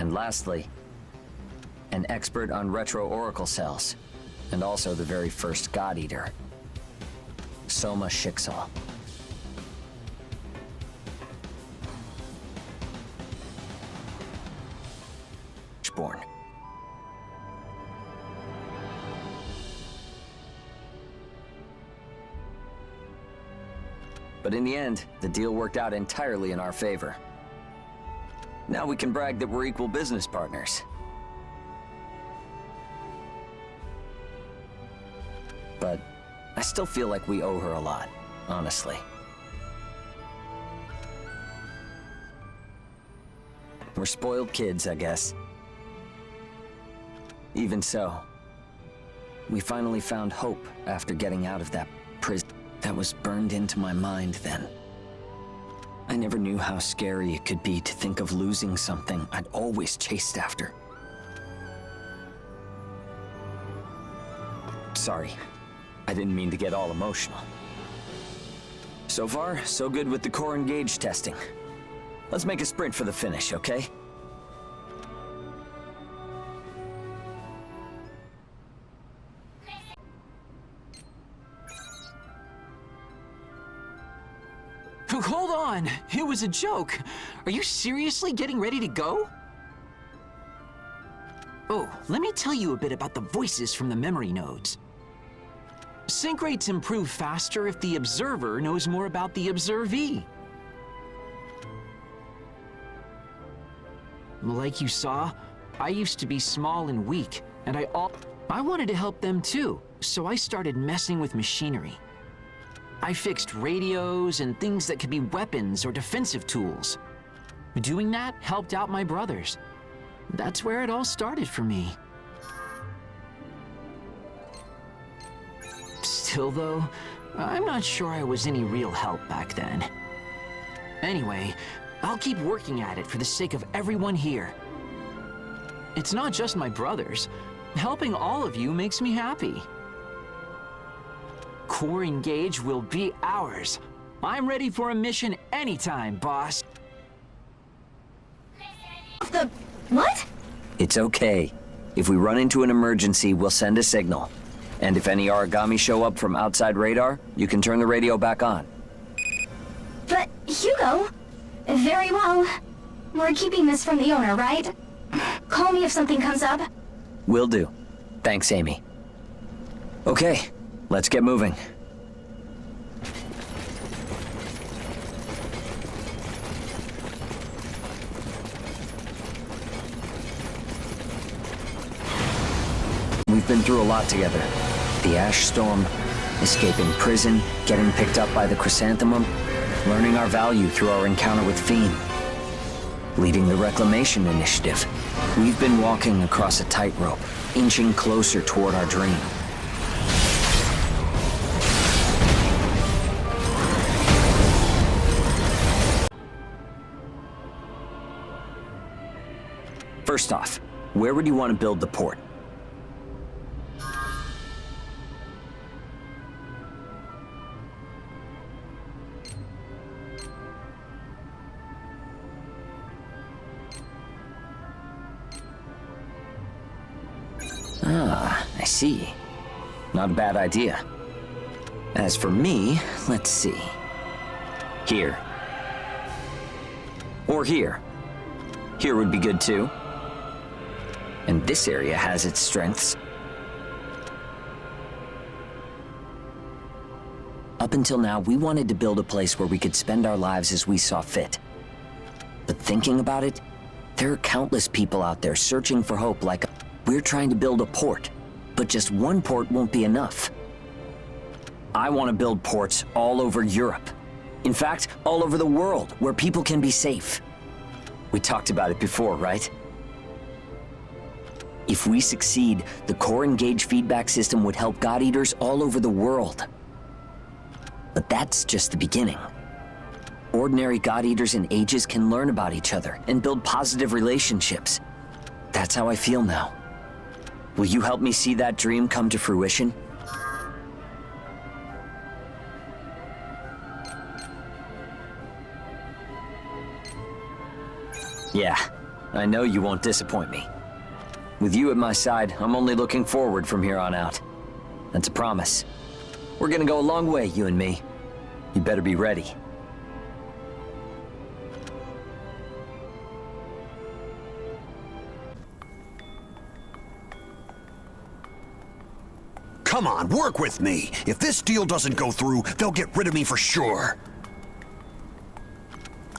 And lastly, an expert on retro-oracle cells, and also the very first God Eater, Soma Shixal. Born. But in the end, the deal worked out entirely in our favor. Now we can brag that we're equal business partners. But I still feel like we owe her a lot, honestly. We're spoiled kids, I guess. Even so, we finally found hope after getting out of that prison that was burned into my mind then. I never knew how scary it could be to think of losing something I'd always chased after. Sorry, I didn't mean to get all emotional. So far, so good with the core engage testing. Let's make a sprint for the finish, okay? Hold on! It was a joke! Are you seriously getting ready to go? Oh, let me tell you a bit about the voices from the memory nodes. Sync rates improve faster if the observer knows more about the observee. Like you saw, I used to be small and weak, and I wanted to help them too, so I started messing with machinery. I fixed radios and things that could be weapons or defensive tools. Doing that helped out my brothers. That's where it all started for me. Still though, I'm not sure I was any real help back then. Anyway, I'll keep working at it for the sake of everyone here. It's not just my brothers. Helping all of you makes me happy. Core Engage will be ours. I'm ready for a mission anytime, boss. What? It's okay. If we run into an emergency, we'll send a signal. And if any origami show up from outside radar, you can turn the radio back on. But, Hugo... Very well. We're keeping this from the owner, right? Call me if something comes up. Will do. Thanks, Amy. Okay, let's get moving. We've been through a lot together. The ash storm, escaping prison, getting picked up by the chrysanthemum, learning our value through our encounter with Fiend, leading the Reclamation Initiative. We've been walking across a tightrope, inching closer toward our dream. First off, where would you want to build the port? Ah, I see. Not a bad idea. As for me, let's see. Here. Or here. Here would be good too. And this area has its strengths. Up until now, we wanted to build a place where we could spend our lives as we saw fit. But thinking about it, there are countless people out there searching for hope like we're trying to build a port, but just one port won't be enough. I want to build ports all over Europe. In fact, all over the world, where people can be safe. We talked about it before, right? If we succeed, the Core Engage feedback system would help God Eaters all over the world. But that's just the beginning. Ordinary God Eaters in ages can learn about each other and build positive relationships. That's how I feel now. Will you help me see that dream come to fruition? Yeah, I know you won't disappoint me. With you at my side, I'm only looking forward from here on out. That's a promise. We're gonna go a long way, you and me. You better be ready. Come on, work with me. If this deal doesn't go through, they'll get rid of me for sure.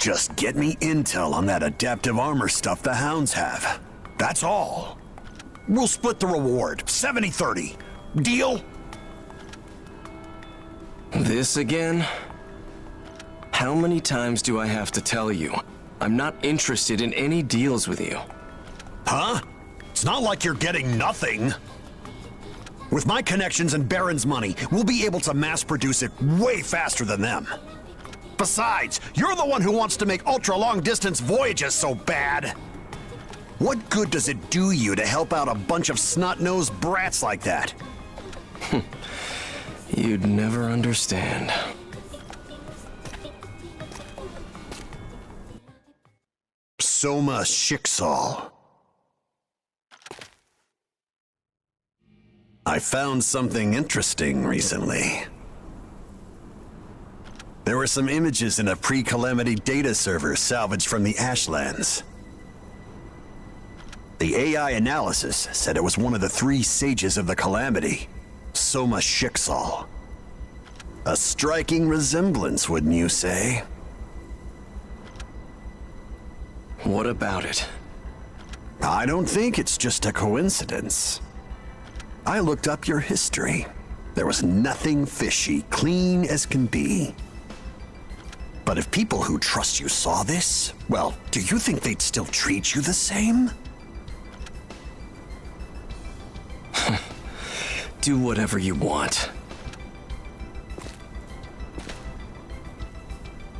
Just get me intel on that adaptive armor stuff the Hounds have. That's all. We'll split the reward, 70-30. Deal? This again? How many times do I have to tell you? I'm not interested in any deals with you. Huh? It's not like you're getting nothing. With my connections and Baron's money, we'll be able to mass produce it way faster than them. Besides, you're the one who wants to make ultra-long-distance voyages so bad. What good does it do you to help out a bunch of snot-nosed brats like that? You'd never understand. Soma Schicksal. I found something interesting recently. There were some images in a pre-Calamity data server salvaged from the Ashlands. The AI analysis said it was one of the 3 sages of the Calamity, Soma Schicksal. A striking resemblance, wouldn't you say? What about it? I don't think it's just a coincidence. I looked up your history. There was nothing fishy, clean as can be. But if people who trust you saw this, well, do you think they'd still treat you the same? Do whatever you want.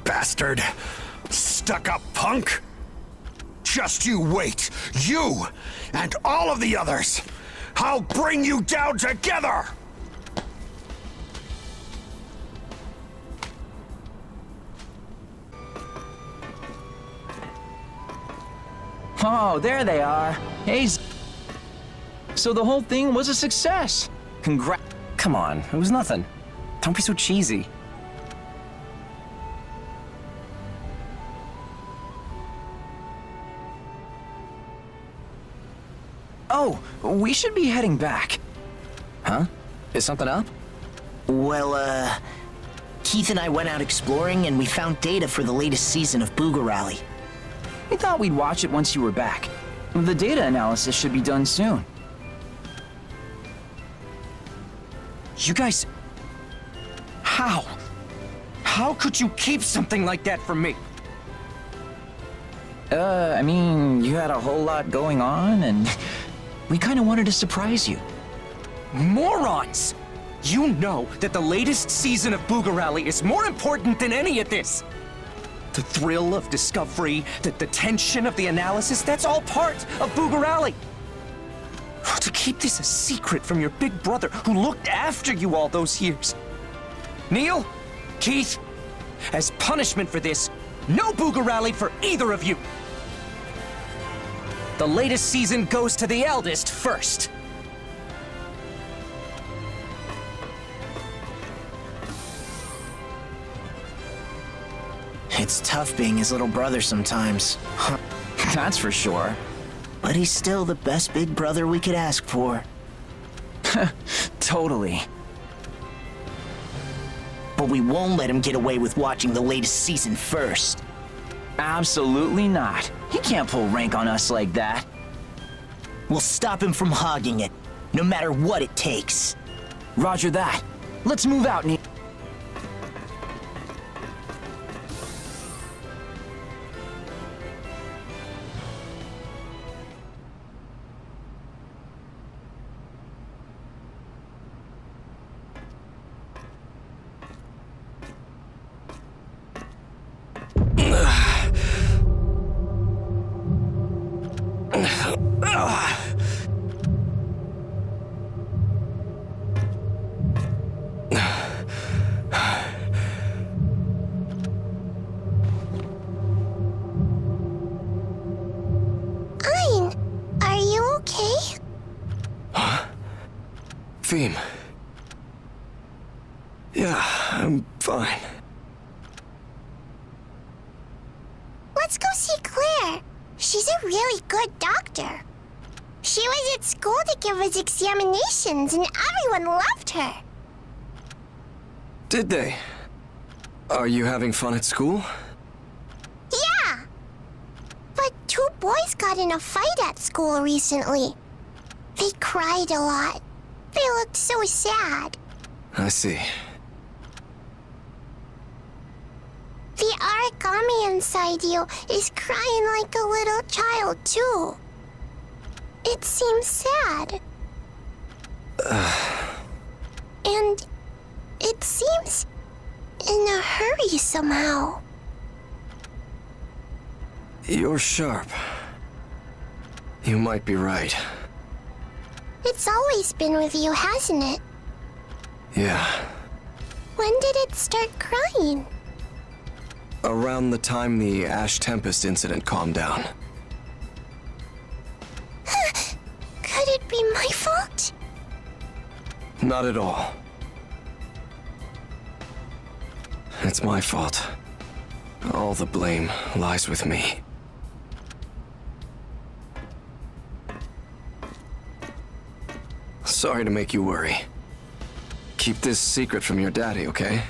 Bastard! Stuck-up punk! Just you wait! You! And all of the others! I'll bring you down together! Oh, there they are. Hey, so the whole thing was a success. Come on, it was nothing. Don't be so cheesy. Oh, we should be heading back. Huh? Is something up? Well, Keith and I went out exploring and we found data for the latest season of Booga Rally. We thought we'd watch it once you were back. The data analysis should be done soon. You guys... How? How could you keep something like that from me? I mean, you had a whole lot going on, and we kind of wanted to surprise you. Morons! You know that the latest season of Booga Rally is more important than any of this! The thrill of discovery, the tension of the analysis, that's all part of Booga Rally! To keep this a secret from your big brother who looked after you all those years. Neil, Keith, as punishment for this, no Booga Rally for either of you! The latest season goes to the eldest first. It's tough being his little brother sometimes. That's for sure. But he's still the best big brother we could ask for. Totally. But we won't let him get away with watching the latest season first. Absolutely not. He can't pull rank on us like that. We'll stop him from hogging it, no matter what it takes. Roger that. Let's move out, Neil. okay? Theme. Yeah, I'm fine. Let's go see Claire. She's a really good doctor. She was at school to give us examinations, and everyone loved her. Did they? Are you having fun at school? Yeah. But 2 boys got in a fight at school recently. They cried a lot. They looked so sad. I see. The origami inside you is crying like a little child, too. It seems sad. And it seems in a hurry somehow. You're sharp. You might be right. It's always been with you, hasn't it? Yeah. When did it start crying? Around the time the Ash Tempest incident calmed down. Could it be my fault? Not at all. It's my fault. All the blame lies with me. Sorry to make you worry. Keep this secret from your daddy, okay?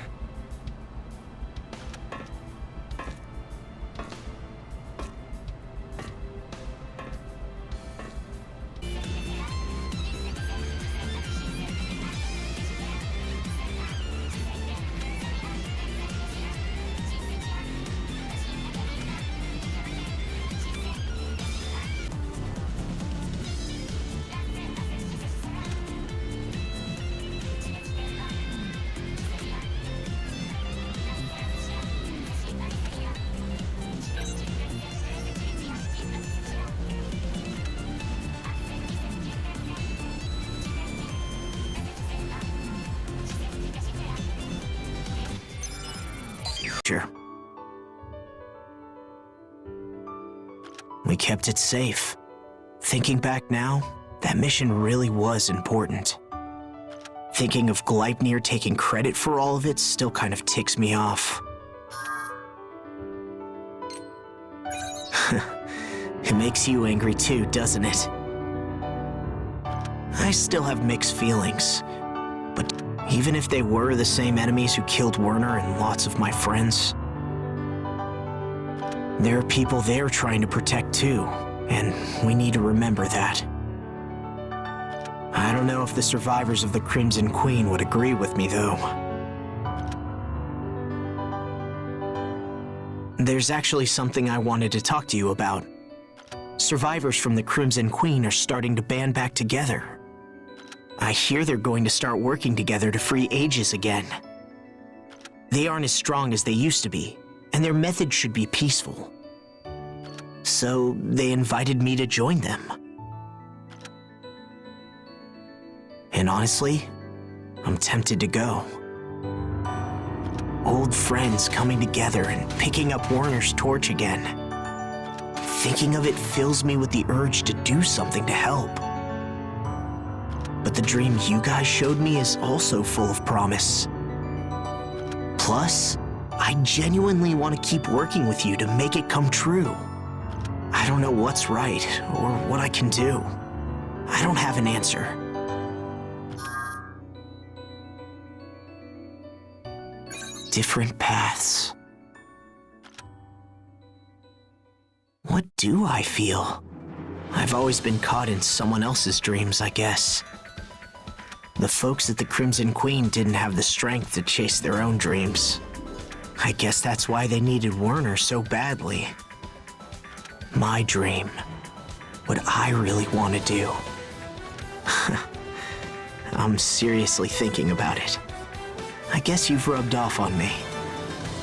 Sure. We kept it safe. Thinking back now, that mission really was important. Thinking of Gleipnir taking credit for all of it still kind of ticks me off. It makes you angry too, doesn't it? I still have mixed feelings. But even if they were the same enemies who killed Werner and lots of my friends, there are people they're trying to protect too, and we need to remember that. I don't know if the survivors of the Crimson Queen would agree with me, though. There's actually something I wanted to talk to you about. Survivors from the Crimson Queen are starting to band back together. I hear they're going to start working together to free Aegis again. They aren't as strong as they used to be, and their method should be peaceful. So they invited me to join them. And honestly, I'm tempted to go. Old friends coming together and picking up Werner's torch again. Thinking of it fills me with the urge to do something to help. But the dream you guys showed me is also full of promise. Plus, I genuinely want to keep working with you to make it come true. I don't know what's right or what I can do. I don't have an answer. Different paths. What do I feel? I've always been caught in someone else's dreams, I guess. The folks at the Crimson Queen didn't have the strength to chase their own dreams. I guess that's why they needed Werner so badly. My dream. What I really want to do. I'm seriously thinking about it. I guess you've rubbed off on me.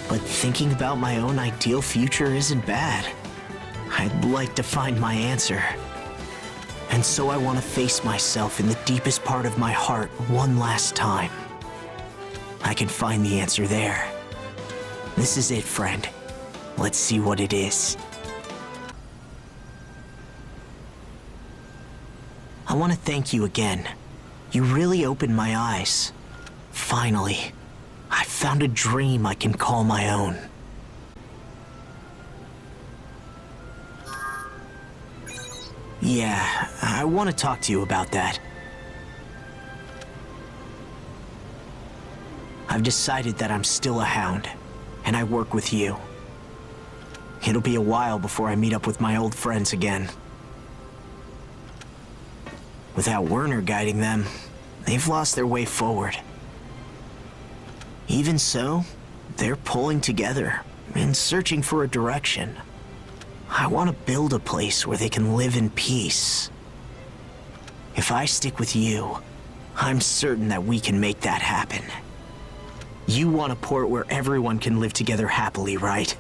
But thinking about my own ideal future isn't bad. I'd like to find my answer. And so I want to face myself in the deepest part of my heart one last time. I can find the answer there. This is it, friend. Let's see what it is. I want to thank you again. You really opened my eyes. Finally, I found a dream I can call my own. Yeah, I want to talk to you about that. I've decided that I'm still a hound, and I work with you. It'll be a while before I meet up with my old friends again. Without Werner guiding them, they've lost their way forward. Even so, they're pulling together and searching for a direction. I want to build a place where they can live in peace. If I stick with you, I'm certain that we can make that happen. You want a port where everyone can live together happily, right?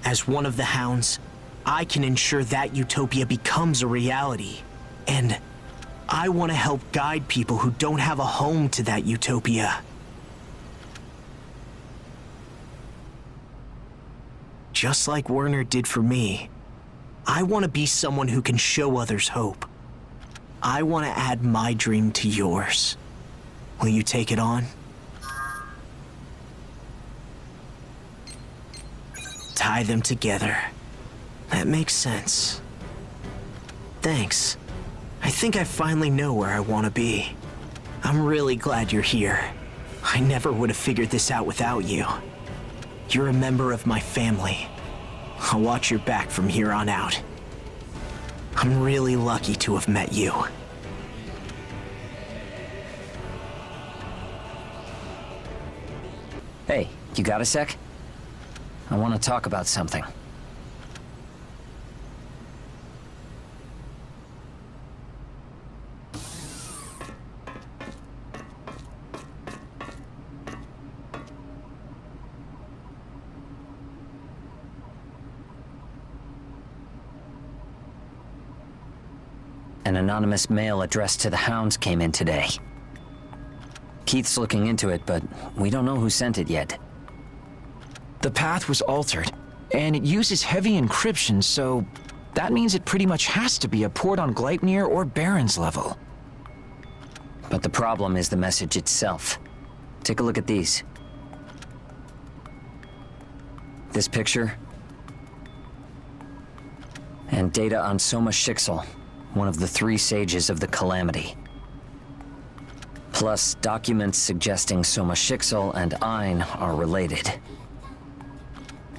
As one of the hounds, I can ensure that utopia becomes a reality. And I want to help guide people who don't have a home to that utopia. Just like Werner did for me, I want to be someone who can show others hope. I want to add my dream to yours. Will you take it on? Tie them together. That makes sense. Thanks. I think I finally know where I want to be. I'm really glad you're here. I never would have figured this out without you. You're a member of my family. I'll watch your back from here on out. I'm really lucky to have met you. Hey, you got a sec? I want to talk about something. An anonymous mail addressed to the Hounds came in today. Keith's looking into it, but we don't know who sent it yet. The path was altered, and it uses heavy encryption, so that means it pretty much has to be a port on Gleipnir or Baron's level. But the problem is the message itself. Take a look at these. This picture. And data on Soma Shixel, one of the 3 sages of the Calamity. Plus documents suggesting Soma Shixel and Ein are related.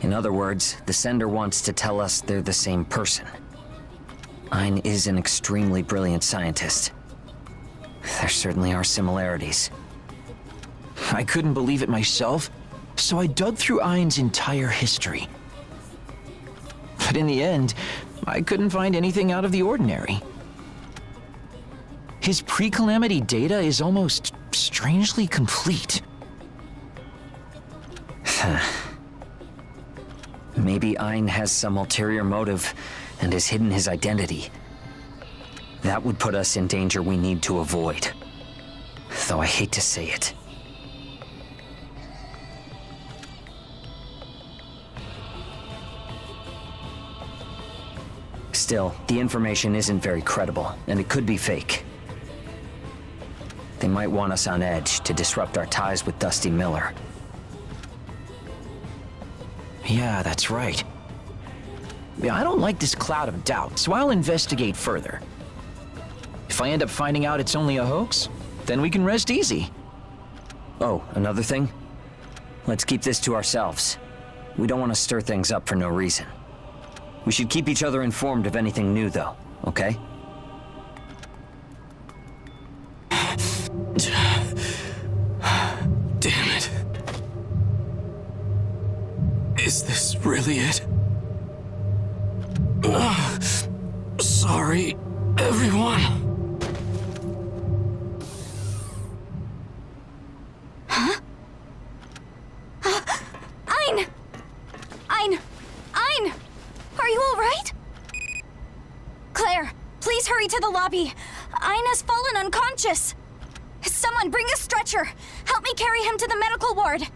In other words, the sender wants to tell us they're the same person. Ein is an extremely brilliant scientist. There certainly are similarities. I couldn't believe it myself, so I dug through Ein's entire history. But in the end, I couldn't find anything out of the ordinary. His pre-calamity data is almost strangely complete. Maybe Ein has some ulterior motive and has hidden his identity. That would put us in danger we need to avoid. Though I hate to say it. Still, the information isn't very credible, and it could be fake. They might want us on edge to disrupt our ties with Dusty Miller. Yeah, that's right. Yeah, I don't like this cloud of doubt, so I'll investigate further. If I end up finding out it's only a hoax, then we can rest easy. Oh, another thing? Let's keep this to ourselves. We don't want to stir things up for no reason. We should keep each other informed of anything new, though, okay? Damn it. Is this really it? Sorry, everyone. Ein! Ein! Ein! Are you all right? Claire, please hurry to the lobby. Ein has fallen unconscious. Someone bring a stretcher. Help me carry him to the medical ward.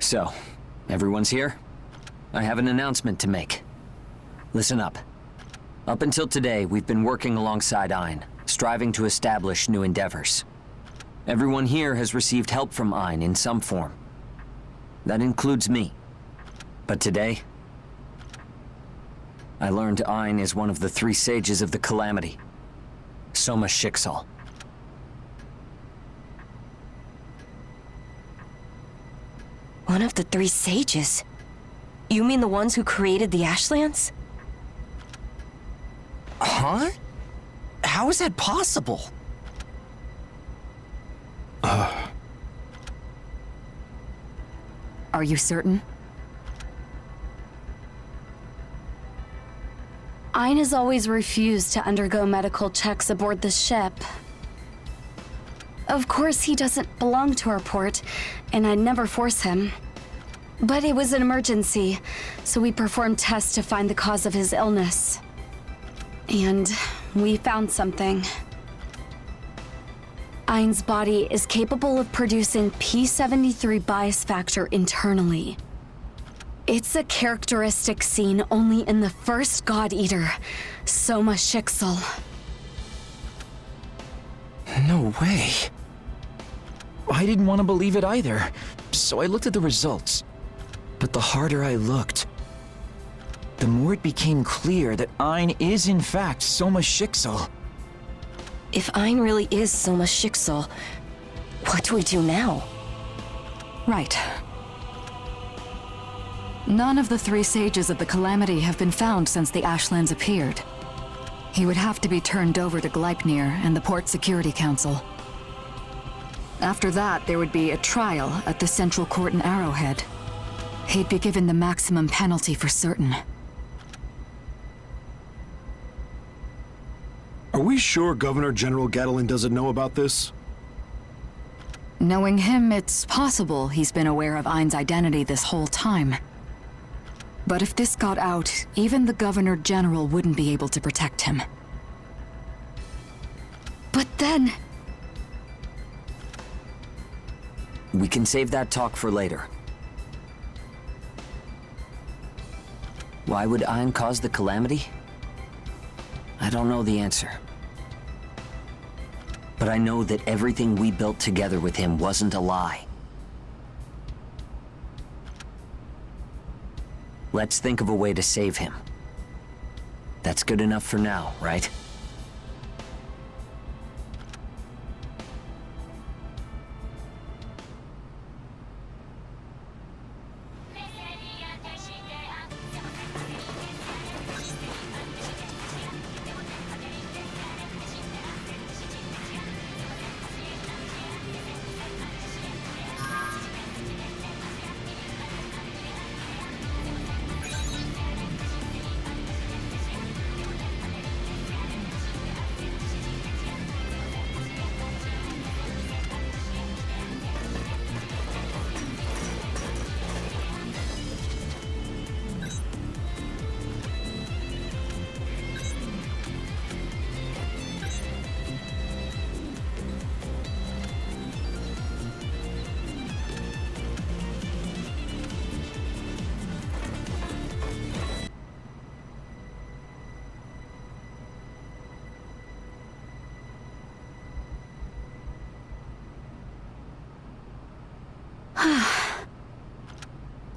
So, everyone's here? I have an announcement to make. Listen up. Up until today, we've been working alongside Ein, striving to establish new endeavors. Everyone here has received help from Ein in some form. That includes me. But today, I learned Ein is one of the 3 sages of the Calamity. Soma Schicksal. One of the 3 sages? You mean the ones who created the Ashlands? Huh? How is that possible? Are you certain? Ein has always refused to undergo medical checks aboard the ship. Of course, he doesn't belong to our port, and I'd never force him. But it was an emergency, so we performed tests to find the cause of his illness. And we found something. Ein's body is capable of producing P73 bias factor internally. It's a characteristic seen only in the first God Eater, Soma Schicksal. No way. I didn't want to believe it either, so I looked at the results. But the harder I looked, the more it became clear that Ein is in fact Soma Schicksal. If Ein really is Soma Schicksal, what do we do now? Right. None of the 3 sages of the Calamity have been found since the Ashlands appeared. He would have to be turned over to Gleipnir and the Port Security Council. After that, there would be a trial at the Central Court in Arrowhead. He'd be given the maximum penalty for certain. Are we sure Governor General Gatlin doesn't know about this? Knowing him, it's possible he's been aware of Ein's identity this whole time. But if this got out, even the Governor General wouldn't be able to protect him. But then... We can save that talk for later. Why would Ein cause the Calamity? I don't know the answer. But I know that everything we built together with him wasn't a lie. Let's think of a way to save him. That's good enough for now, right?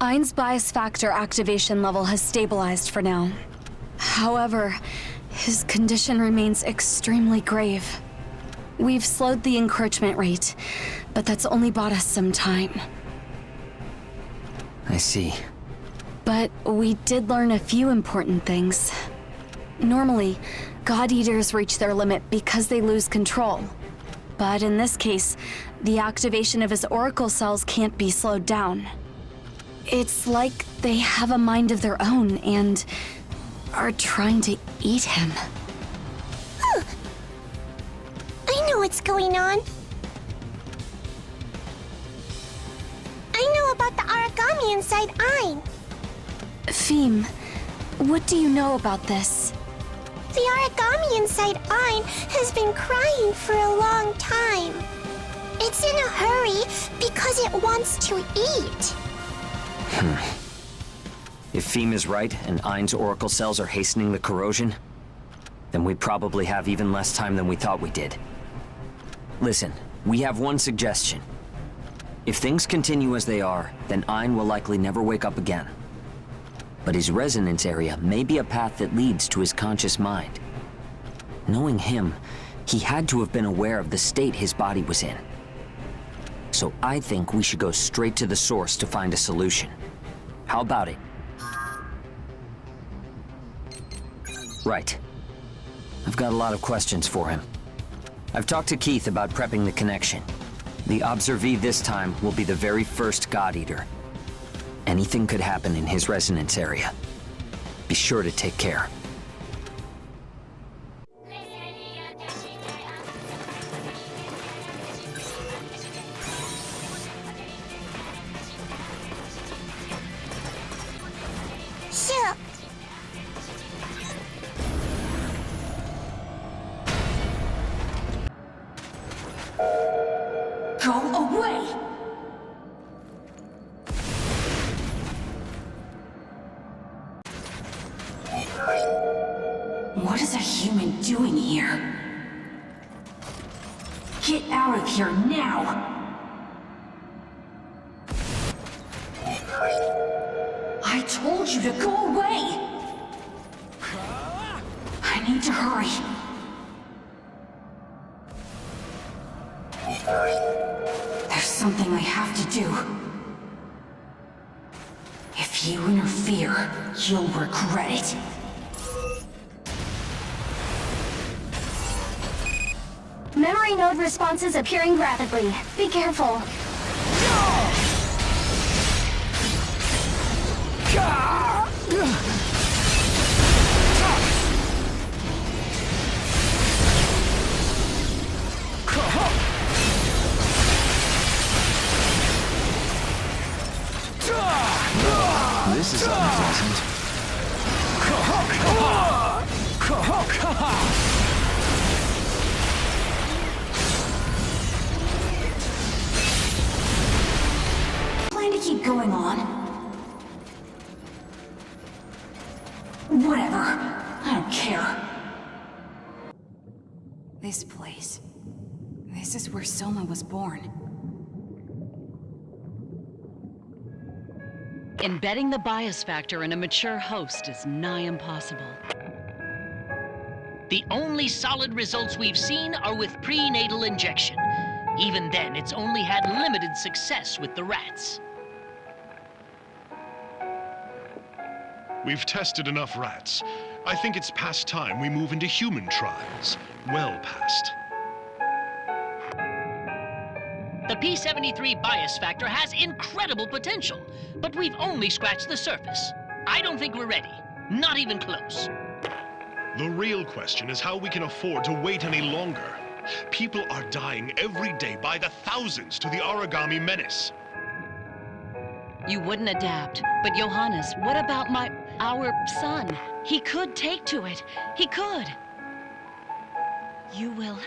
Ein's bias factor activation level has stabilized for now. However, his condition remains extremely grave. We've slowed the encroachment rate, but that's only bought us some time. I see. But we did learn a few important things. Normally, God Eaters reach their limit because they lose control. But in this case, the activation of his oracle cells can't be slowed down. It's like they have a mind of their own and are trying to eat him. I know what's going on. I know about the origami inside Ein. Pheme, what do you know about this? The origami inside Ein has been crying for a long time. It's in a hurry because it wants to eat. If Feem is right and Ein's oracle cells are hastening the corrosion, then we probably have even less time than we thought we did. Listen, we have one suggestion. If things continue as they are, then Ein will likely never wake up again. But his resonance area may be a path that leads to his conscious mind. Knowing him, he had to have been aware of the state his body was in. So I think we should go straight to the source to find a solution. How about it? Right. I've got a lot of questions for him. I've talked to Keith about prepping the connection. The Observee this time will be the very first God Eater. Anything could happen in his resonance area. Be sure to take care. Sure. Go away! What is a human doing here? Get out of here now! I told you to go away! I need to hurry. There's something I have to do. If you interfere, you'll regret it. Memory node responses appearing rapidly. Be careful. This is unpleasant. Plan to keep going on? Whatever. I don't care. This place. This is where Soma was born. Embedding the bias factor in a mature host is nigh impossible. The only solid results we've seen are with prenatal injection. Even then, it's only had limited success with the rats. We've tested enough rats. I think it's past time we move into human trials. Well past. The P73 bias factor has incredible potential, but we've only scratched the surface. I don't think we're ready. Not even close. The real question is how we can afford to wait any longer. People are dying every day by the thousands to the origami menace. You wouldn't adapt, but Johannes, what about our son? He could take to it. He could. You will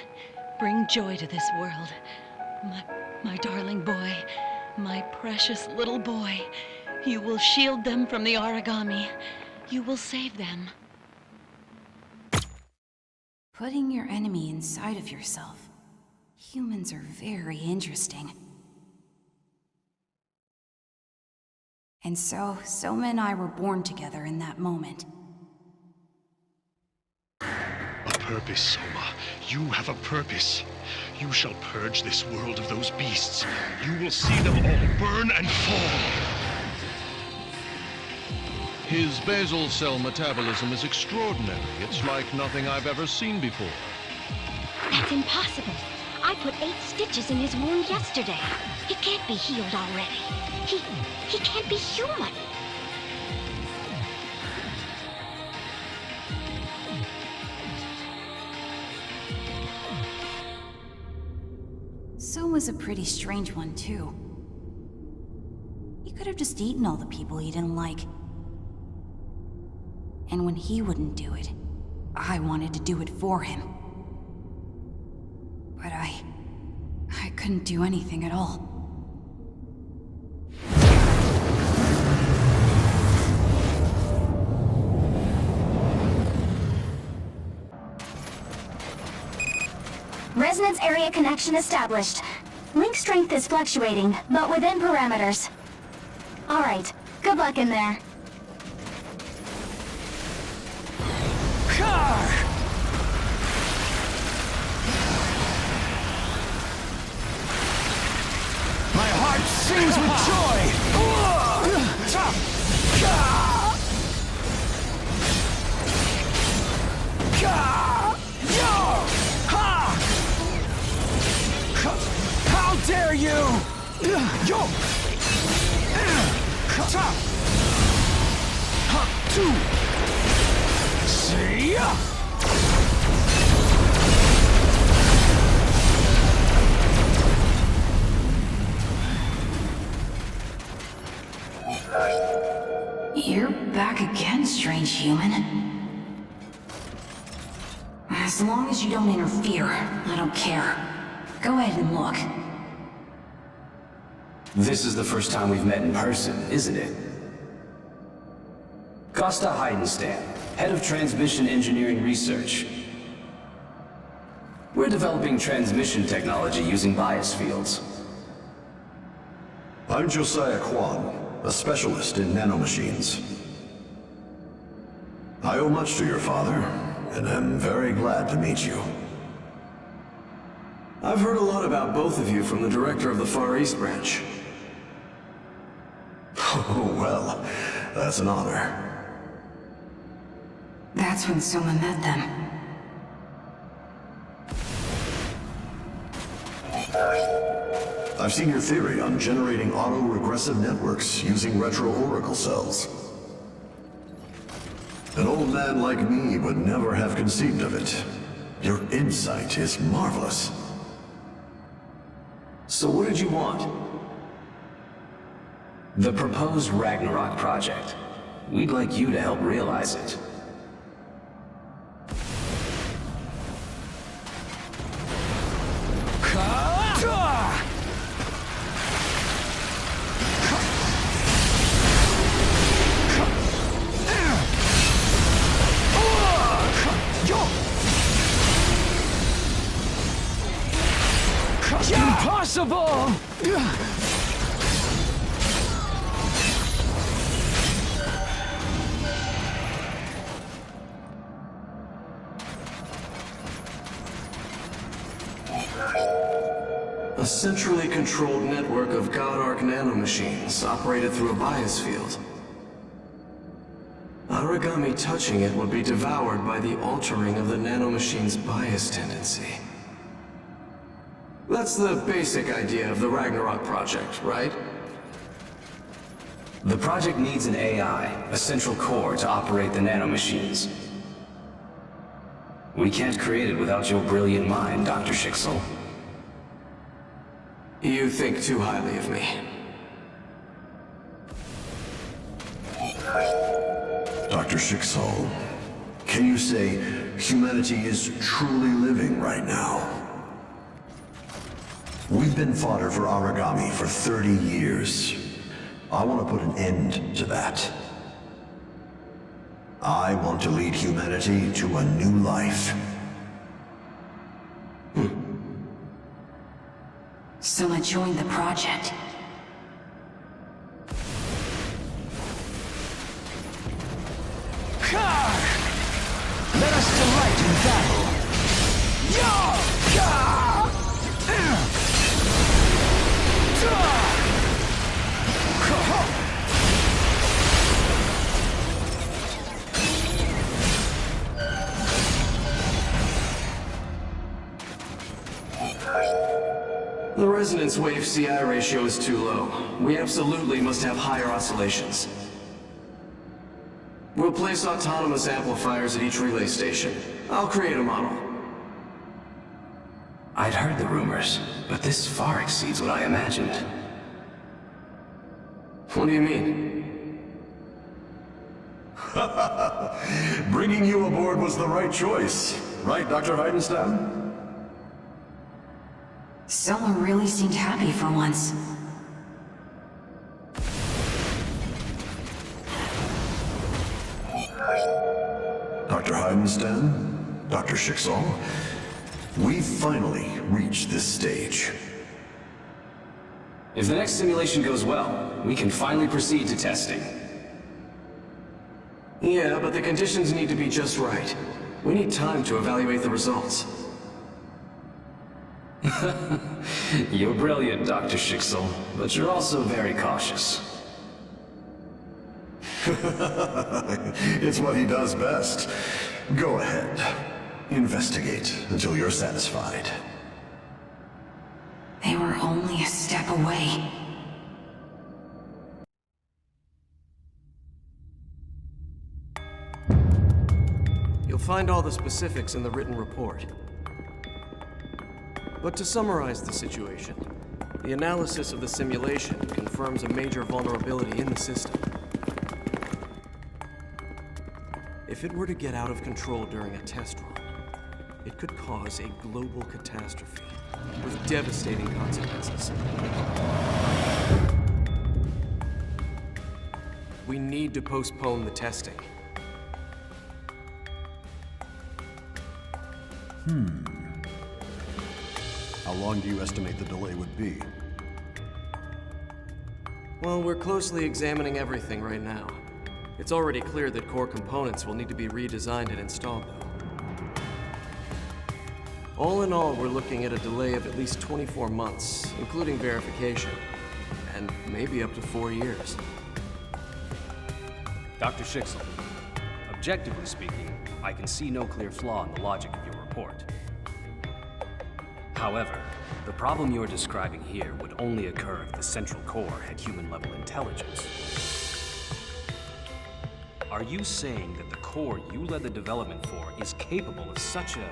bring joy to this world. My darling boy, my precious little boy. You will shield them from the origami. You will save them. Putting your enemy inside of yourself. Humans are very interesting. And so, Soma and I were born together in that moment. A purpose, Soma. You have a purpose. You shall purge this world of those beasts. You will see them all burn and fall. His basal cell metabolism is extraordinary. It's like nothing I've ever seen before. That's impossible. I put 8 stitches in his wound yesterday. He can't be healed already. He can't be human. Soma's a pretty strange one, too. He could have just eaten all the people he didn't like. And when he wouldn't do it, I wanted to do it for him. But I couldn't do anything at all. Resonance area connection established. Link strength is fluctuating, but within parameters. Alright, good luck in there. My heart sings with How dare you! See ya! You're back again, strange human. As long as you don't interfere, I don't care. Go ahead and look. This is the first time we've met in person, isn't it? Costa Heidenstam, Head of Transmission Engineering Research. We're developing transmission technology using bias fields. I'm Josiah Kwan, a specialist in nanomachines. I owe much to your father, and am very glad to meet you. I've heard a lot about both of you from the director of the Far East branch. Oh, well, that's an honor. That's when Soma met them. I've seen your theory on generating auto-regressive networks using retro-oracle cells. An old man like me would never have conceived of it. Your insight is marvelous. So what did you want? The proposed Ragnarok project. We'd like you to help realize it. Impossible! A centrally controlled network of God Arc nanomachines operated through a bias field. Aragami touching it would be devoured by the altering of the nanomachine's bias tendency. That's the basic idea of the Ragnarok project, right? The project needs an AI, a central core to operate the nanomachines. We can't create it without your brilliant mind, Dr. Schicksal. You think too highly of me. Dr. Schicksal, can you say humanity is truly living right now? We've been fodder for Aragami for 30 years. I want to put an end to that. I want to lead humanity to a new life. Soma joined the project. Let us delight in battle! The resonance wave CI ratio is too low. We absolutely must have higher oscillations. We'll place autonomous amplifiers at each relay station. I'll create a model. I'd heard the rumors, but this far exceeds what I imagined. What do you mean? Bringing you aboard was the right choice. Right, Dr. Heidenstam? Soma really seemed happy for once. Dr. Heidenstam? Dr. Schicksal? We've finally reached this stage. If the next simulation goes well, we can finally proceed to testing. Yeah, but the conditions need to be just right. We need time to evaluate the results. You're brilliant, Dr. Schicksal, but you're also very cautious. It's what he does best. Go ahead. Investigate until you're satisfied. They were only a step away. You'll find all the specifics in the written report. But to summarize the situation, the analysis of the simulation confirms a major vulnerability in the system. If it were to get out of control during a test run, it could cause a global catastrophe with devastating consequences. We need to postpone the testing. How long do you estimate the delay would be? Well, we're closely examining everything right now. It's already clear that core components will need to be redesigned and installed, though. All in all, we're looking at a delay of at least 24 months, including verification, and maybe up to 4 years. Dr. Schicksal, objectively speaking, I can see no clear flaw in the logic of your report. However, the problem you're describing here would only occur if the central core had human-level intelligence. Are you saying that the core you led the development for is capable of such a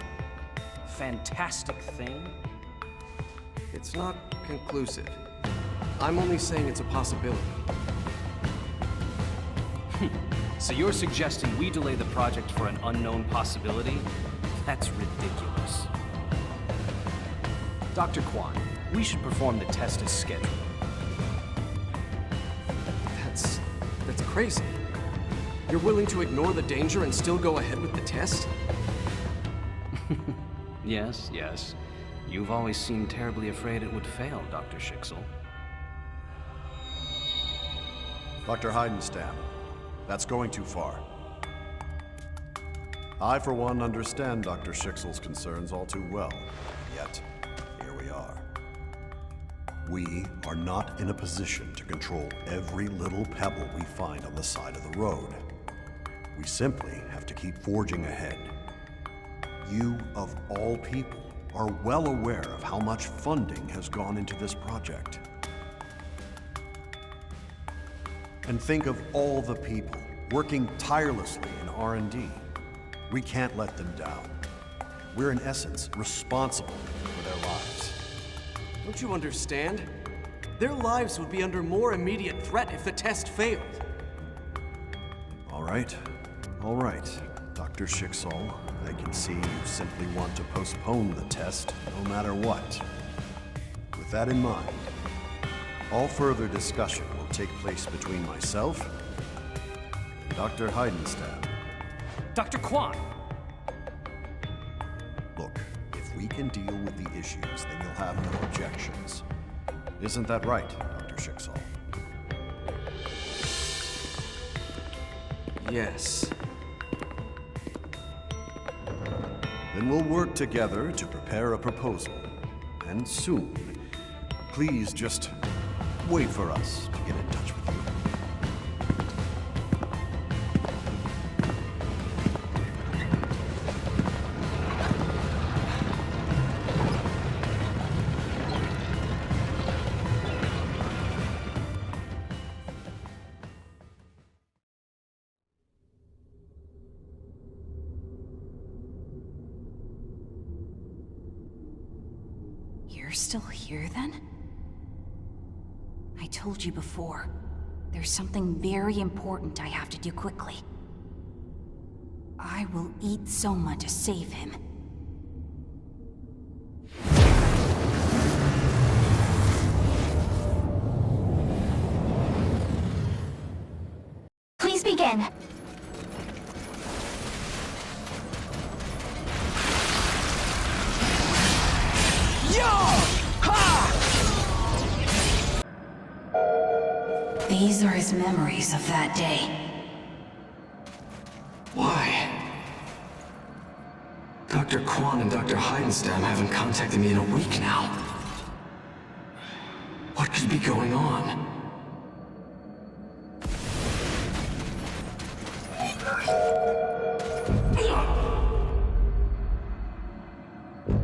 fantastic thing? It's not conclusive. I'm only saying it's a possibility. So you're suggesting we delay the project for an unknown possibility? That's ridiculous. Dr. Kwan, we should perform the test as scheduled. That's crazy. You're willing to ignore the danger and still go ahead with the test? Yes, yes. You've always seemed terribly afraid it would fail, Dr. Schicksal. Dr. Heidenstam, that's going too far. I, for one, understand Dr. Schicksal's concerns all too well. Yet, here we are. We are not in a position to control every little pebble we find on the side of the road. We simply have to keep forging ahead. You, of all people, are well aware of how much funding has gone into this project. And think of all the people working tirelessly in R&D. We can't let them down. We're in essence responsible for their lives. Don't you understand? Their lives would be under more immediate threat if the test failed. All right, Dr. Schicksal. I can see you simply want to postpone the test, no matter what. With that in mind, all further discussion will take place between myself and Dr. Heidenstam. Dr. Kwan! Look, if we can deal with the issues, then you'll have no objections. Isn't that right, Dr. Schicksal? Yes. Then we'll work together to prepare a proposal. And soon. Please just wait for us to get in touch with you. You're still here, then? I told you before. There's something very important I have to do quickly. I will eat Soma to save him. Please begin. These are his memories of that day. Why? Dr. Kwan and Dr. Heidenstam haven't contacted me in a week now. What could be going on?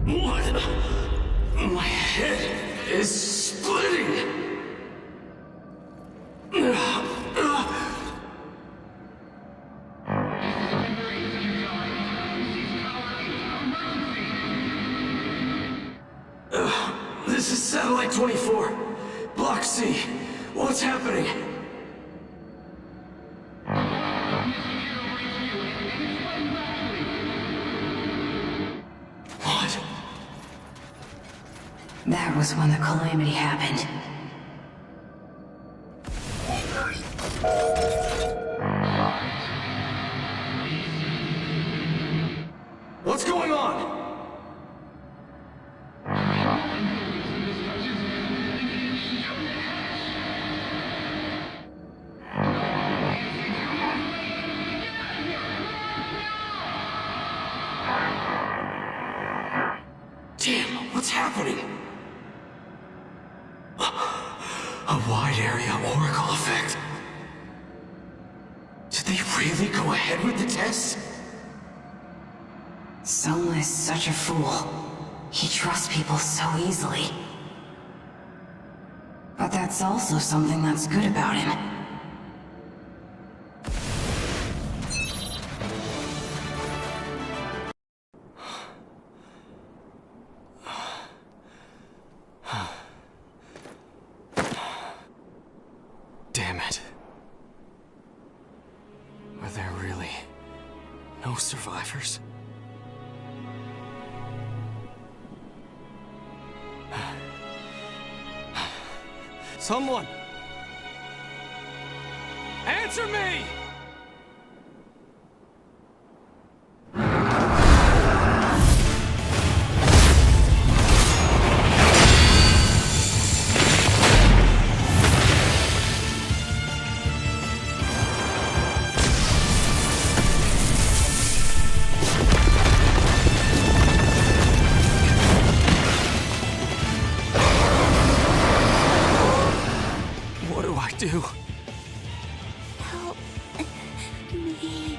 What? My head is splitting! This is Satellite 24. Block C. What's happening? What? That was when the calamity happened. What's going on? Damn, what's happening? A wide area oracle effect. Did they really go ahead with the test? Soma is such a fool. He trusts people so easily. But that's also something that's good about him. Damn it. Are there really no survivors? Someone! Answer me! What do I do? Help me.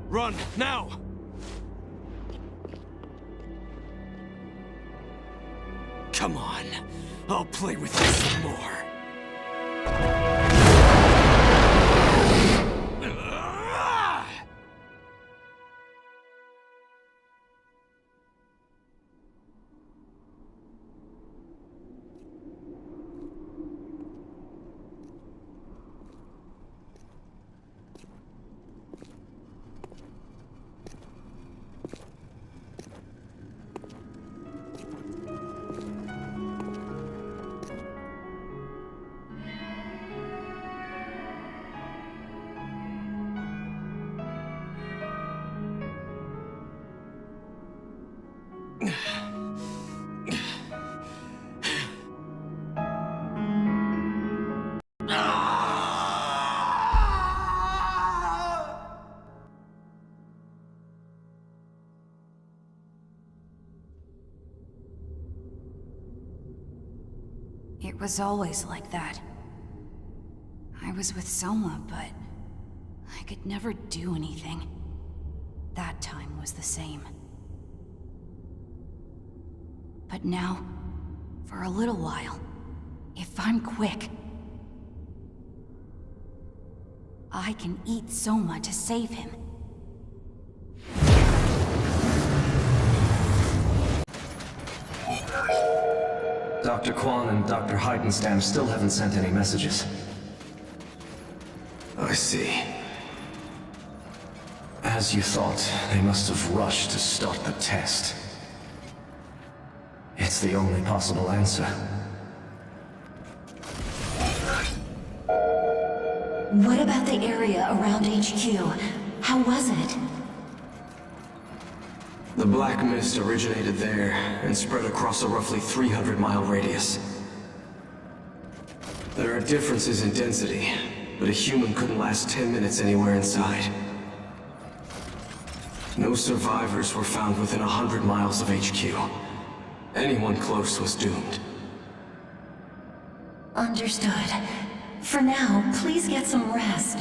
Run, now! Come on, I'll play with you some more. It was always like that. I was with Soma, but I could never do anything. That time was the same. But now, for a little while, if I'm quick, I can eat Soma to save him. Dr. Kwan and Dr. Heidenstam still haven't sent any messages. I see. As you thought, they must have rushed to start the test. It's the only possible answer. What about the area around HQ? How was it? The black mist originated there and spread across a roughly 300-mile radius. There are differences in density, but a human couldn't last 10 minutes anywhere inside. No survivors were found within 100 miles of HQ. Anyone close was doomed. Understood. For now, please get some rest.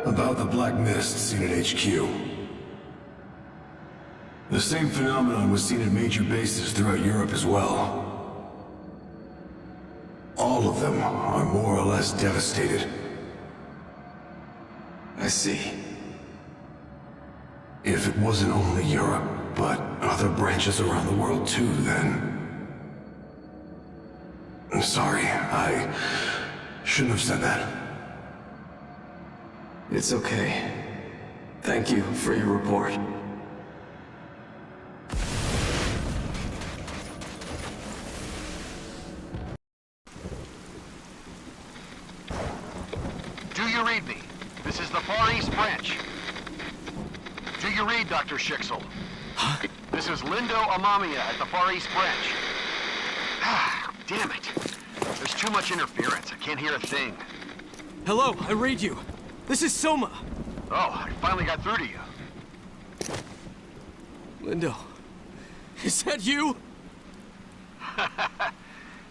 About the black mist seen at HQ. The same phenomenon was seen at major bases throughout Europe as well. All of them are more or less devastated. I see. If it wasn't only Europe, but other branches around the world too, then... I'm sorry, I shouldn't have said that. It's okay. Thank you for your report. Do you read me? This is the Far East Branch. Do you read, Dr. Schicksal? Huh? This is Lindo Amamiya at the Far East Branch. Ah, damn it. There's too much interference. I can't hear a thing. Hello, I read you. This is Soma. Oh, I finally got through to you. Lindo, is that you?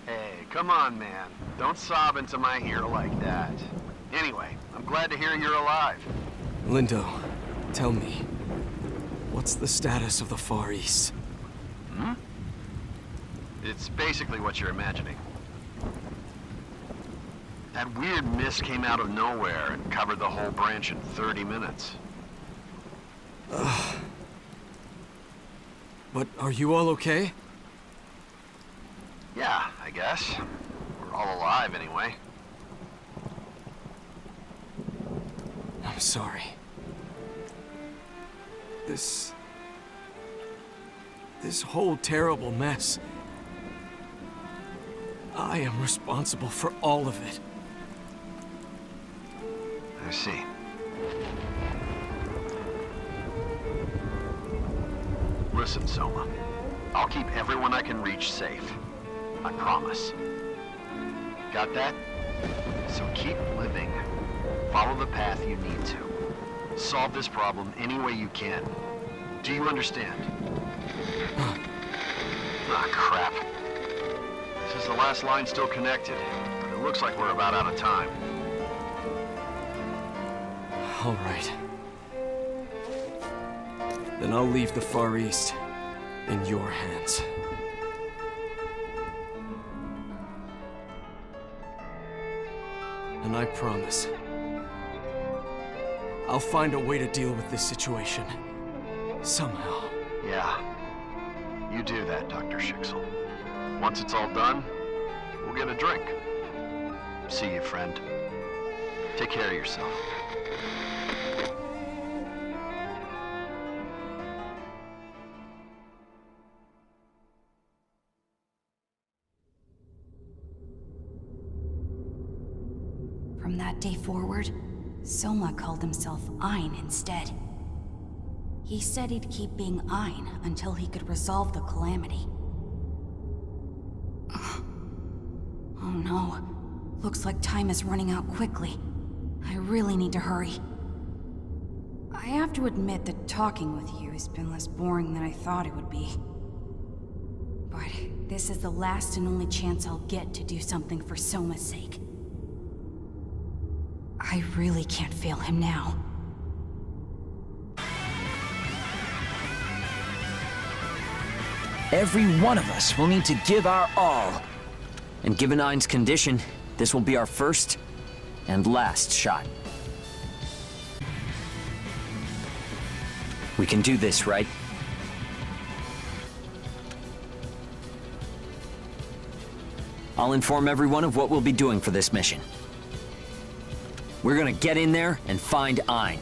Hey, come on, man. Don't sob into my ear like that. Anyway, I'm glad to hear you're alive. Lindo, tell me, what's the status of the Far East? Hmm? It's basically what you're imagining. That weird mist came out of nowhere and covered the whole branch in 30 minutes. But are you all okay? Yeah, I guess. We're all alive anyway. I'm sorry. This whole terrible mess. I am responsible for all of it. I see. Listen, Soma. I'll keep everyone I can reach safe. I promise. Got that? So keep living. Follow the path you need to. Solve this problem any way you can. Do you understand? Ah, crap. This is the last line still connected, but it looks like we're about out of time. All right. Then I'll leave the Far East in your hands. And I promise, I'll find a way to deal with this situation. Somehow. Yeah. You do that, Dr. Schicksal. Once it's all done, we'll get a drink. See you, friend. Take care of yourself. From that day forward, Soma called himself Ein instead. He said he'd keep being Ein until he could resolve the calamity. Oh no. Looks like time is running out quickly. I really need to hurry. I have to admit that talking with you has been less boring than I thought it would be. But this is the last and only chance I'll get to do something for Soma's sake. I really can't fail him now. Every one of us will need to give our all. And given Ein's condition, this will be our first and last shot. We can do this, right? I'll inform everyone of what we'll be doing for this mission. We're gonna get in there and find Ein.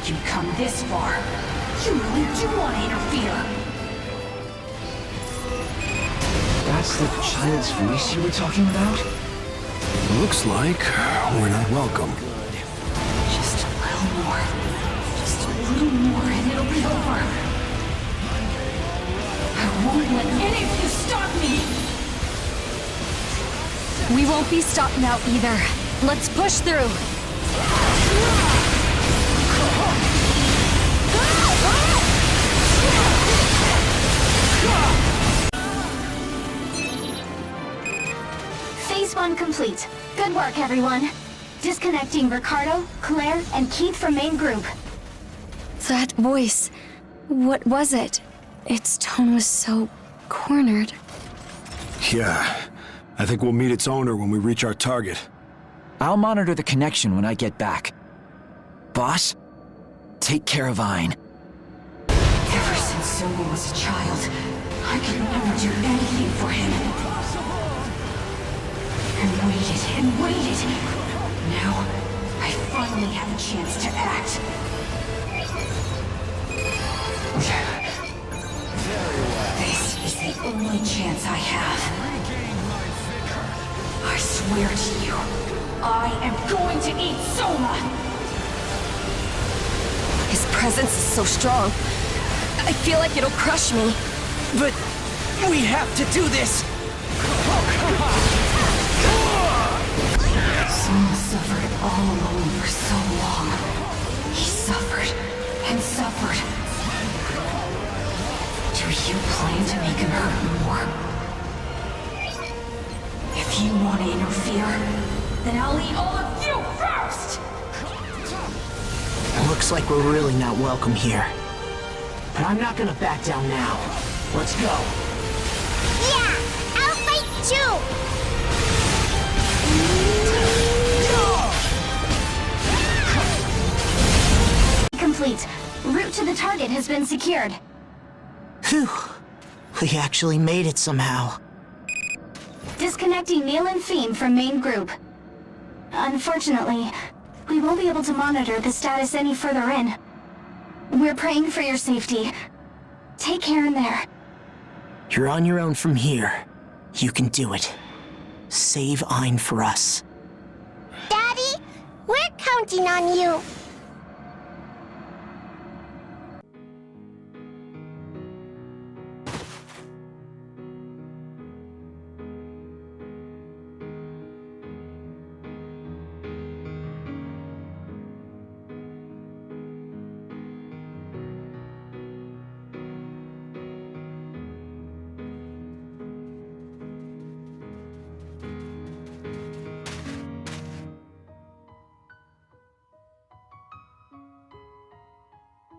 You've come this far. You really do want to interfere. That's the child's voice you were talking about? Looks like we're not welcome. Just a little more. Just a little more and it'll be over. I won't let any of you stop me! We won't be stopped now either. Let's push through. Phase 1 complete. Good work, everyone. Disconnecting Ricardo, Claire, and Keith from main group. That voice, what was it? Its tone was so cornered. Yeah, I think we'll meet its owner when we reach our target. I'll monitor the connection when I get back. Boss, take care of Ein. Ever since Soma was a child, I could never do anything for him. And waited. Now, I finally have a chance to act. This is the only chance I have. I swear to you, I am going to eat Soma! His presence is so strong. I feel like it'll crush me. But we have to do this! Soma suffered all alone for so long. He suffered and suffered. Do you plan going to make him hurt more. If you want to interfere, then I'll eat all of you first! Looks like we're really not welcome here. But I'm not gonna back down now. Let's go. Yeah, I'll fight too! Complete. Route to the target has been secured. Phew. We actually made it somehow. Disconnecting Neil and Fiend from main group. Unfortunately, we won't be able to monitor the status any further in. We're praying for your safety. Take care in there. You're on your own from here. You can do it. Save Ein for us. Daddy, we're counting on you.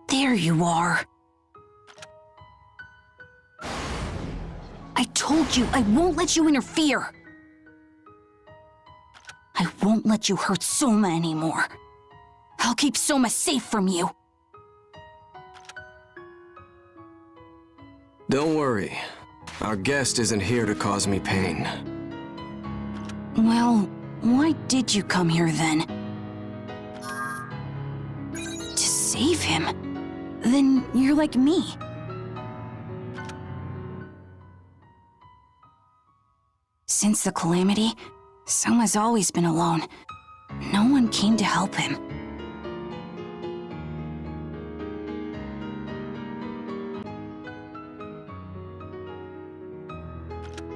There you are. I told you I won't let you interfere. I won't let you hurt Soma anymore. I'll keep Soma safe from you. Don't worry. Our guest isn't here to cause me pain. Well, why did you come here then? To save him? Then you're like me. Since the Calamity, Soma's always been alone. No one came to help him.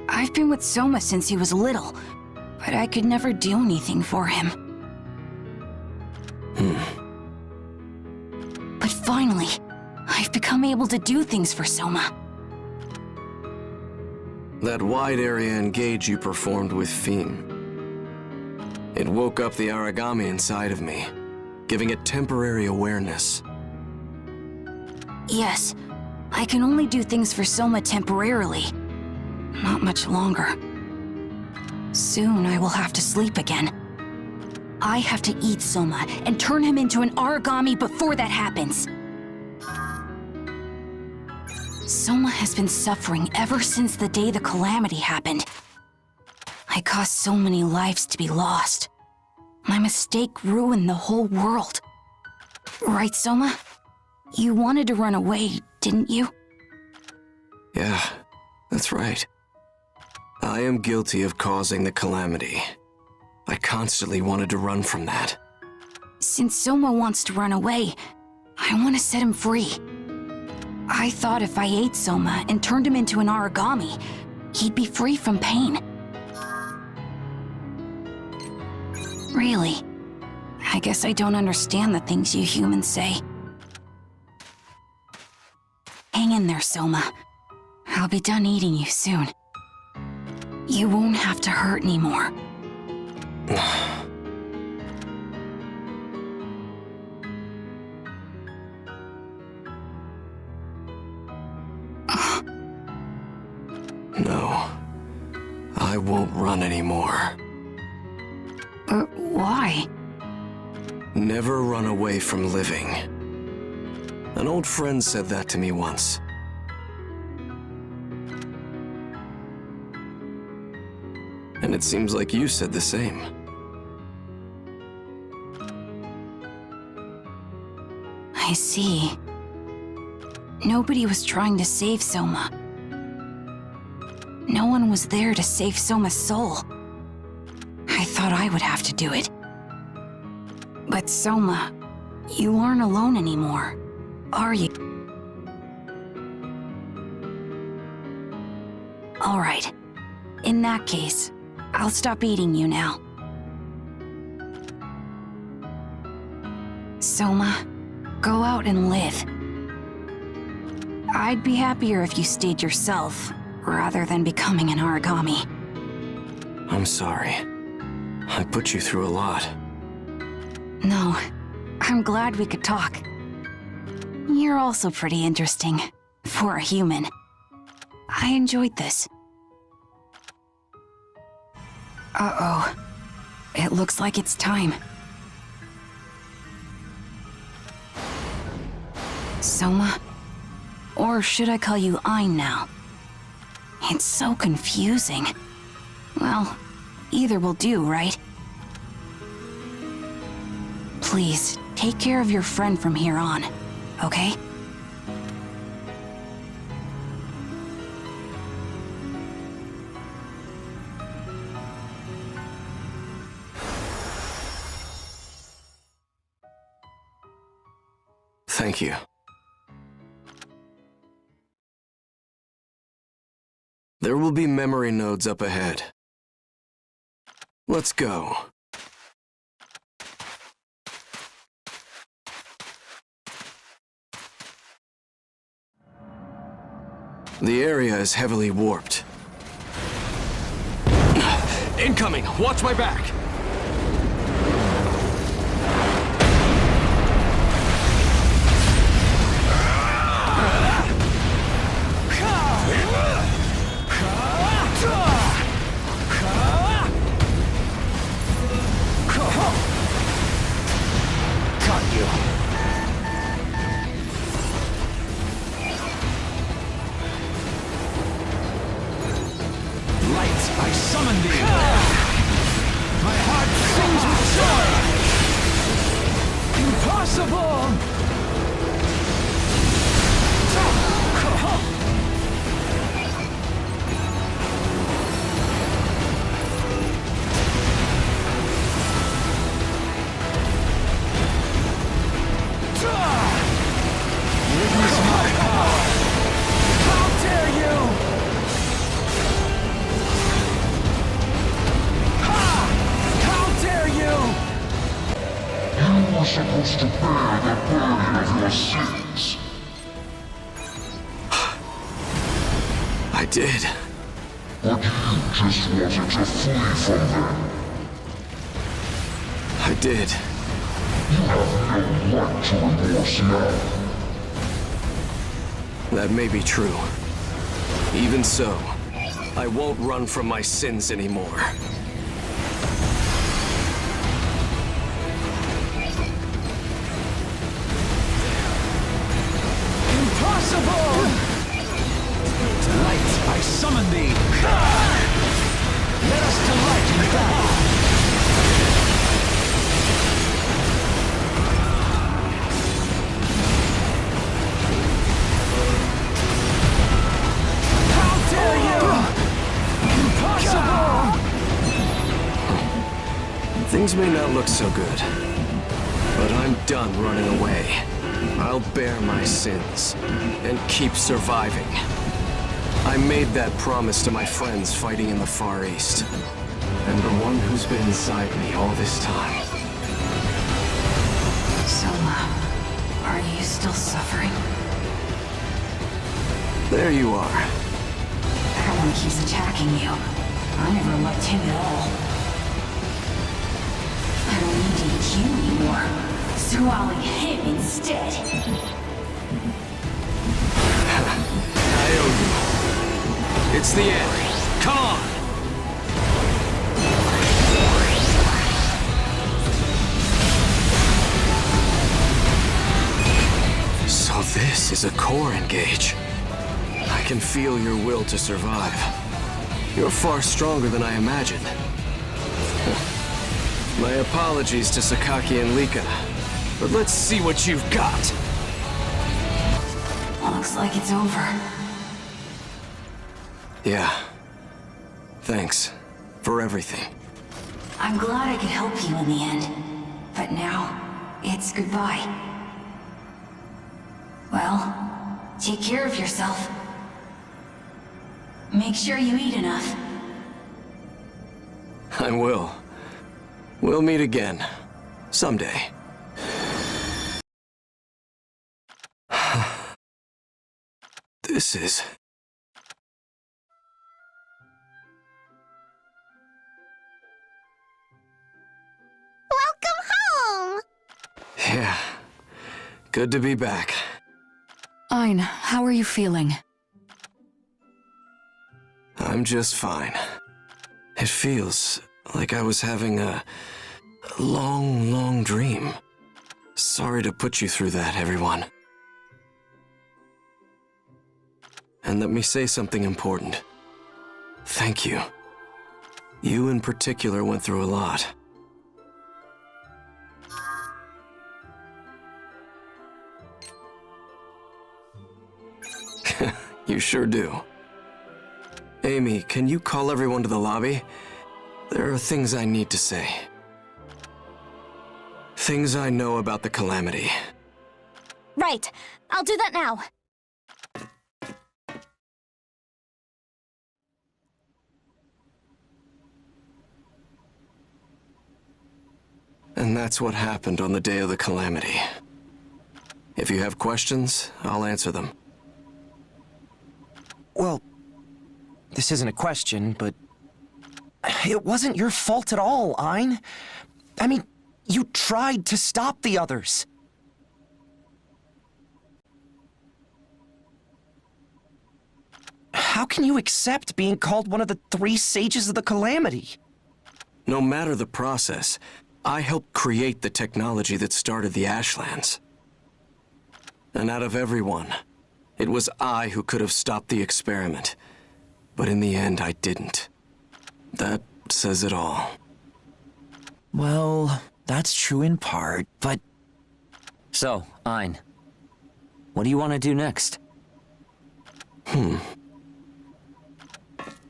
I've been with Soma since he was little, but I could never do anything for him. But finally, I've become able to do things for Soma. That wide area engage you performed with Fiend. It woke up the origami inside of me, giving it temporary awareness. Yes, I can only do things for Soma temporarily. Not much longer. Soon I will have to sleep again. I have to eat Soma and turn him into an origami before that happens. Soma has been suffering ever since the day the Calamity happened. I caused so many lives to be lost. My mistake ruined the whole world. Right, Soma? You wanted to run away, didn't you? Yeah, that's right. I am guilty of causing the Calamity. I constantly wanted to run from that. Since Soma wants to run away, I want to set him free. I thought if I ate Soma and turned him into an origami, he'd be free from pain. Really, I guess I don't understand the things you humans say. Hang in there, Soma. I'll be done eating you soon. You won't have to hurt anymore. No, I won't run anymore. Why? Never run away from living. An old friend said that to me once. And it seems like you said the same. I see. Nobody was trying to save Soma. No one was there to save Soma's soul. I thought I would have to do it. But Soma, you aren't alone anymore, are you? All right. In that case, I'll stop eating you now. Soma, go out and live. I'd be happier if you stayed yourself, rather than becoming an origami. I'm sorry. I put you through a lot. No, I'm glad we could talk. You're also pretty interesting, for a human. I enjoyed this. Uh-oh. It looks like it's time. Soma? Or should I call you Ein now? It's so confusing. Well, either will do, right? Please, take care of your friend from here on, okay? Thank you. There will be memory nodes up ahead. Let's go. The area is heavily warped. Incoming! Watch my back! Got you. Light, I summon thee! My heart sings with joy! Impossible! Witness my power! How dare you! How dare you! You were supposed to bear the burden of your sins. I did. But you just wanted to flee from them. I did. You have no right to remorse now. That may be true. Even so, I won't run from my sins anymore. Impossible! Light, I summon thee! Let us delight in battle! How dare you! Impossible! Things may not look so good, but I'm done running away. I'll bear my sins and keep surviving. I made that promise to my friends fighting in the Far East, and the one who's been inside me all this time. Soma, are you still suffering? There you are. That one keeps attacking you. I never liked him at all. I don't need to eat you anymore, so I'll eat him instead. I owe you. It's the end. Come on! So this is a core engage. I can feel your will to survive. You're far stronger than I imagined. My apologies to Sakaki and Lika, but let's see what you've got. Looks like it's over. Yeah. Thanks for everything. I'm glad I could help you in the end. But now, it's goodbye. Well, take care of yourself. Make sure you eat enough. I will. We'll meet again. Someday. this is... Welcome home! Yeah. Good to be back. Ein, how are you feeling? I'm just fine. It feels like I was having a long, long dream. Sorry to put you through that, everyone. And let me say something important. Thank you. You in particular went through a lot. You sure do. Amy, can you call everyone to the lobby? There are things I need to say. Things I know about the Calamity. Right. I'll do that now. And that's what happened on the day of the Calamity. If you have questions, I'll answer them. Well, this isn't a question, but it wasn't your fault at all, Ein. I mean, you tried to stop the others. How can you accept being called one of the 3 sages of the Calamity? No matter the process, I helped create the technology that started the Ashlands. And out of everyone, it was I who could have stopped the experiment. But in the end, I didn't. That says it all. Well, that's true in part, but... So, Ein, what do you want to do next?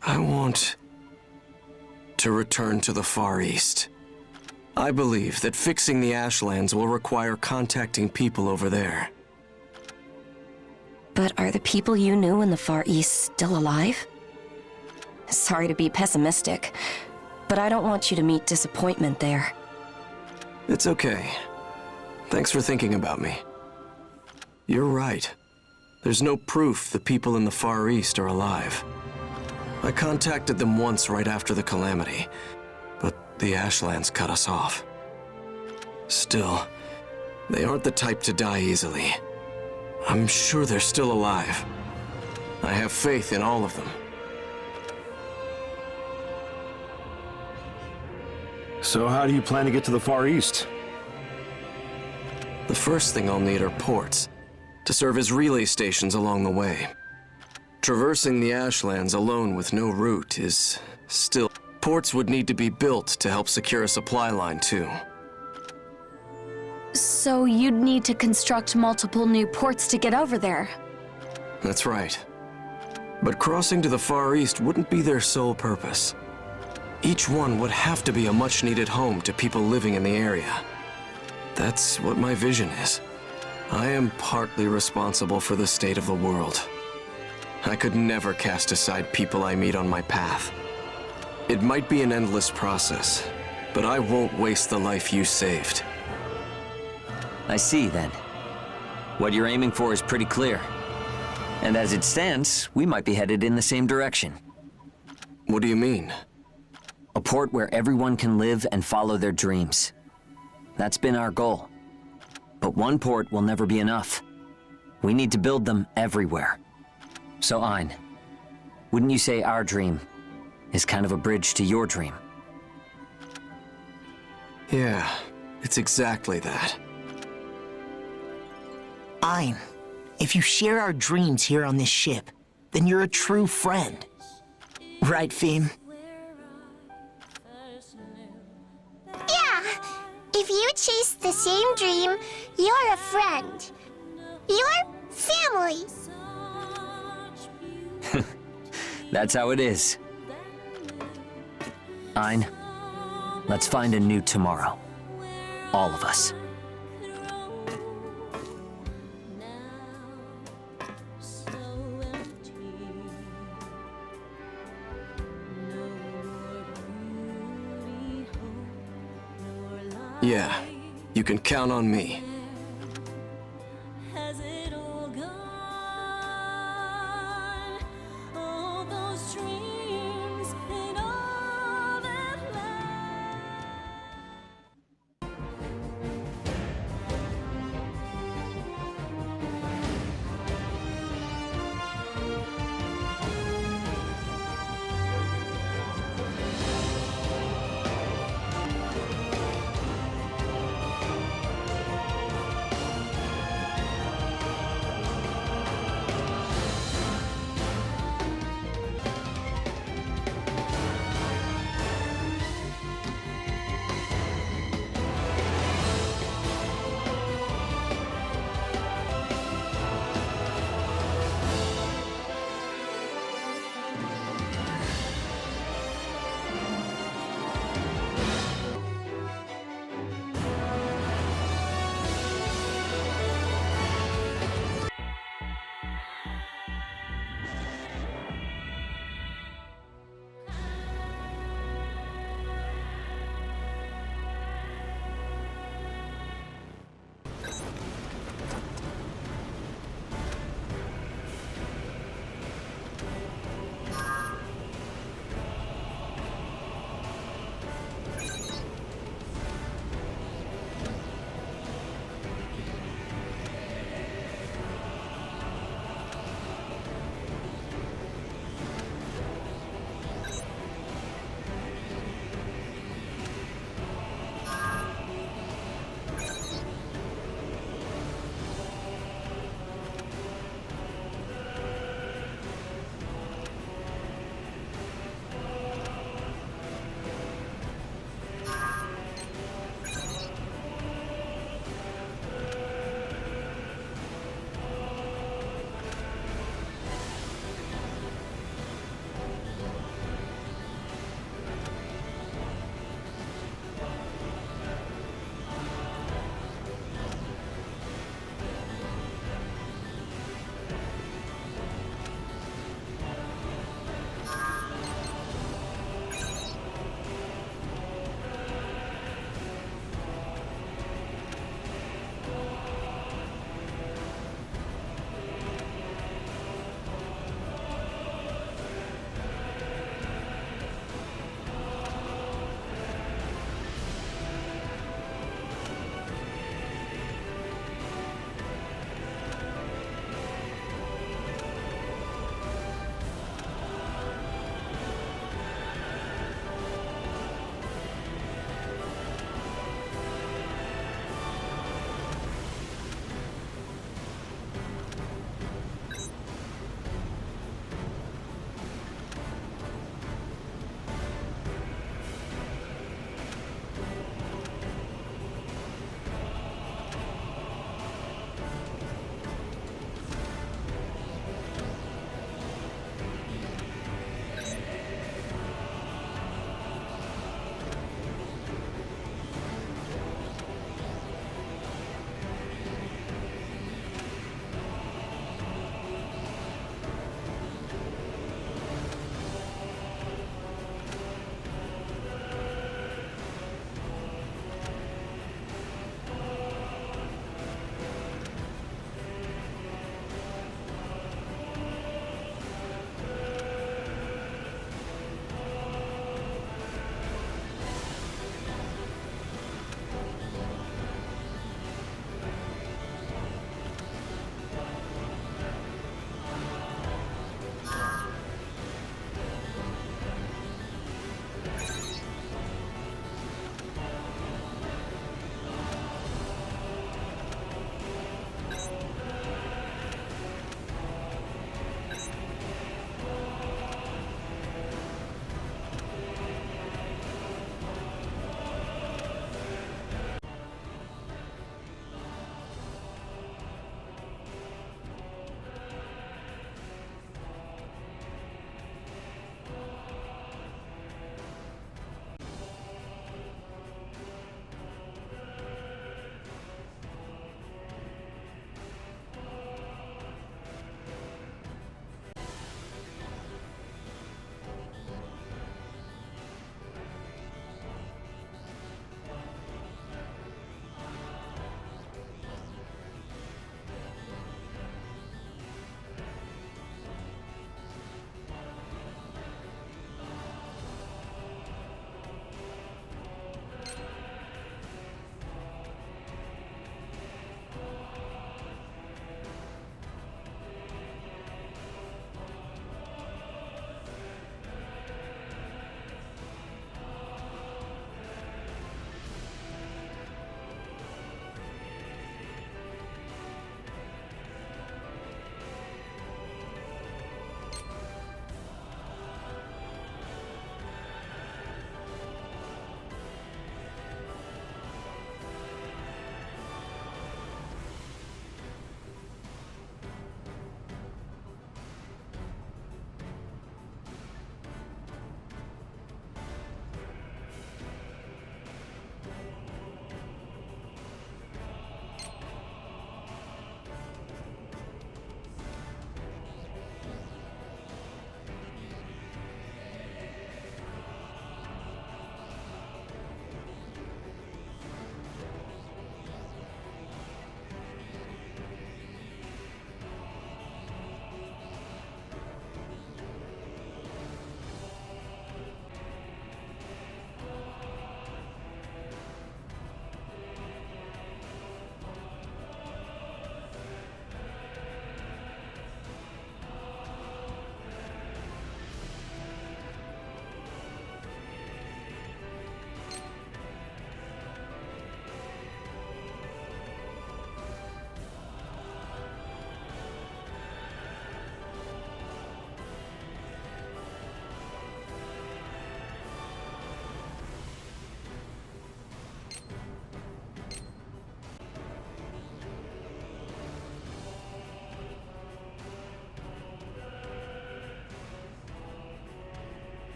I want to return to the Far East. I believe that fixing the Ashlands will require contacting people over there. But are the people you knew in the Far East still alive? Sorry to be pessimistic, but I don't want you to meet disappointment there. It's okay. Thanks for thinking about me. You're right. There's no proof the people in the Far East are alive. I contacted them once right after the Calamity, but the Ashlands cut us off. Still, they aren't the type to die easily. I'm sure they're still alive. I have faith in all of them. So how do you plan to get to the Far East? The first thing I'll need are ports, to serve as relay stations along the way. Traversing the Ashlands alone with no route is still... Ports would need to be built to help secure a supply line, too. So you'd need to construct multiple new ports to get over there. That's right. But crossing to the Far East wouldn't be their sole purpose. Each one would have to be a much-needed home to people living in the area. That's what my vision is. I am partly responsible for the state of the world. I could never cast aside people I meet on my path. It might be an endless process, but I won't waste the life you saved. I see, then. What you're aiming for is pretty clear. And as it stands, we might be headed in the same direction. What do you mean? A port where everyone can live and follow their dreams. That's been our goal. But one port will never be enough. We need to build them everywhere. So, Ein, wouldn't you say our dream is kind of a bridge to your dream? Yeah, it's exactly that. Ein, if you share our dreams here on this ship, then you're a true friend. Right, Fim? Yeah, if you chase the same dream, you're a friend. You're family. That's how it is. Ein, let's find a new tomorrow. All of us. Yeah, you can count on me.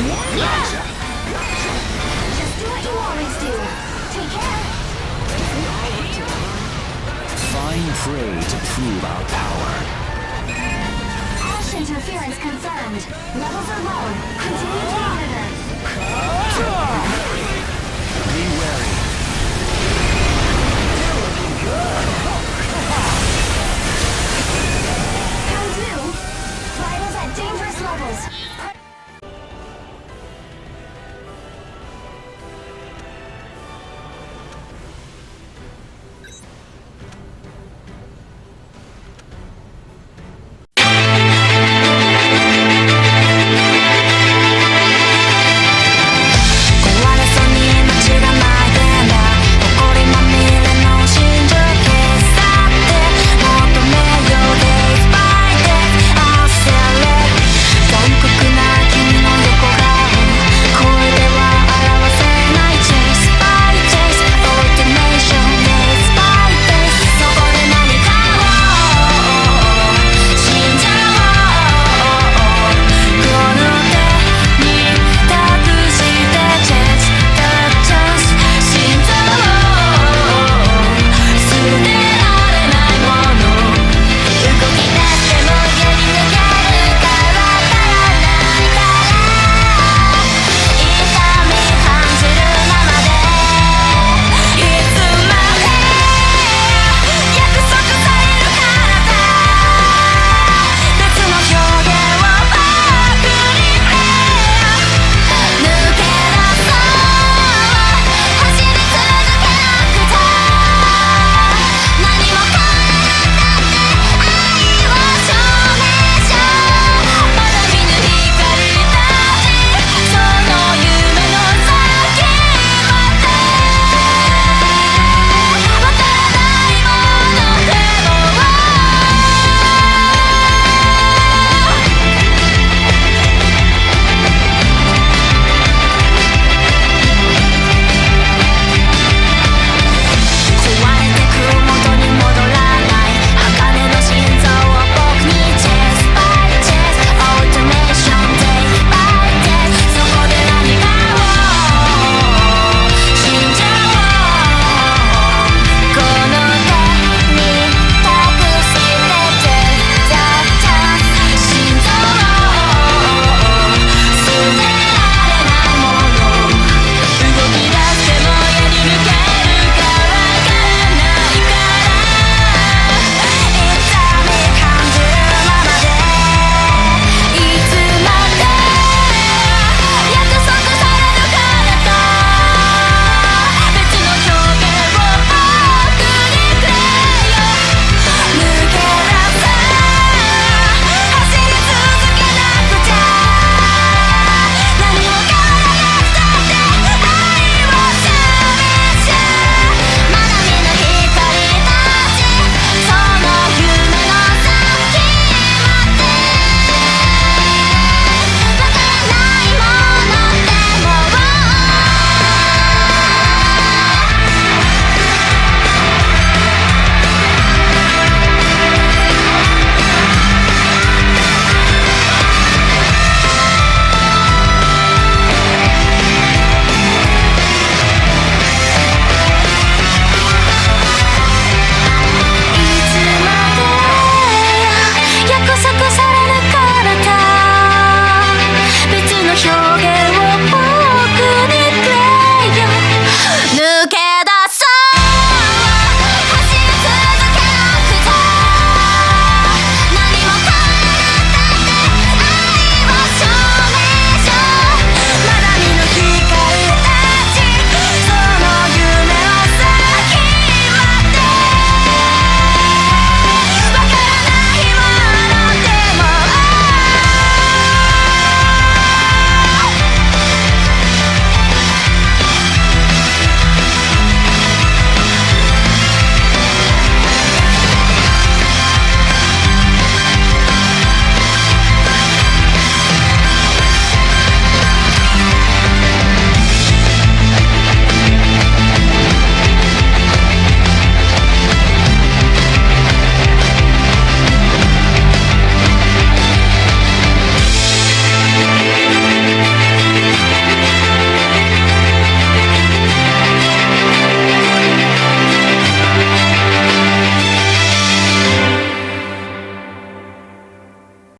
Gotcha! Just do what you always do. Take care. Find prey to prove our power. Ash interference confirmed. Levels are low. Continue to monitor. Be wary. Good.